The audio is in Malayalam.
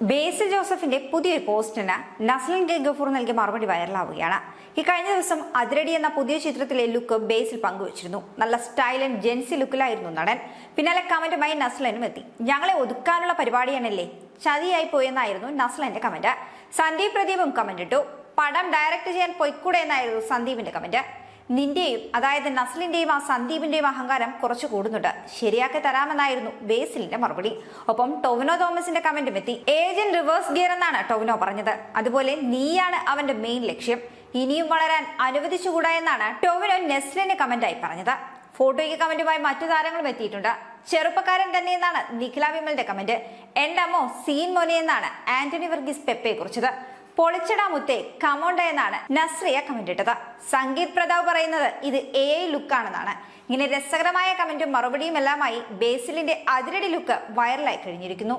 ബേസിൽ ജോസഫിന്റെ പുതിയൊരു പോസ്റ്റിന് നസ്ലിൻ കെ ഗഫൂർ നൽകിയ മറുപടി വൈറലാവുകയാണ്. ഈ കഴിഞ്ഞ ദിവസം അതിരടി എന്ന പുതിയ ചിത്രത്തിലെ ലുക്ക് ബേസിൽ പങ്കുവച്ചിരുന്നു. നല്ല സ്റ്റൈൽ ആൻഡ് ജെൻസി ലുക്കിലായിരുന്നു നടൻ. പിന്നാലെ കമന്റുമായി നസ്ലിനും എത്തി. ഞങ്ങളെ ഒതുക്കാനുള്ള പരിപാടിയാണല്ലേ, ചതിയായി പോയെന്നായിരുന്നു നസ്ലിന്റെ കമന്റ്. സന്ദീപ് പ്രദീപും കമന്റ് ഇട്ടു. പടം ഡയറക്ട് ചെയ്യാൻ പൊയ്ക്കൂടെ എന്നായിരുന്നു സന്ദീപിന്റെ കമന്റ്. നിന്റെയും അതായത് നസ്ലിന്റെയും ആ സന്ദീപിന്റെയും അഹങ്കാരം കുറച്ചു കൂടുന്നുണ്ട്, ശരിയാക്കി തരാമെന്നായിരുന്നു ബേസിലിന്റെ മറുപടി. ഒപ്പം ടൊവിനോ തോമസിന്റെ കമന്റും എത്തി. ഏജന്റ് റിവേഴ്സ് ഗിയർ എന്നാണ് ടൊവിനോ പറഞ്ഞത്. അതുപോലെ നീയാണ് അവന്റെ മെയിൻ ലക്ഷ്യം, ഇനിയും വളരാൻ അനുവദിച്ചുകൂടാ എന്നാണ് ടൊവിനോ നെസ്ലിന്റെ കമന്റായി പറഞ്ഞത്. ഫോട്ടോയ്ക്ക് കമന്റുമായി മറ്റു താരങ്ങളും എത്തിയിട്ടുണ്ട്. ചെറുപ്പക്കാരൻ തന്നെ എന്നാണ് നിഖില വിമലിന്റെ കമന്റ്. എന്റെ അമ്മോ സീൻ മോനെ എന്നാണ് ആന്റണി വർഗീസ് പെപ്പയെ കുറിച്ചത്. പൊളിച്ചടാ മുത്തേ കമോണ്ട എന്നാണ് നസ്രിയ കമന്റ് ഇട്ടത്. സംഗീത് പ്രതാപ് പറയുന്നത് ഇത് AI ലുക്കാണെന്നാണ്. ഇങ്ങനെ രസകരമായ കമന്റും മറുപടിയും എല്ലാമായി ബേസിലിന്റെ അതിരടി ലുക്ക് വൈറലായി കഴിഞ്ഞിരിക്കുന്നു.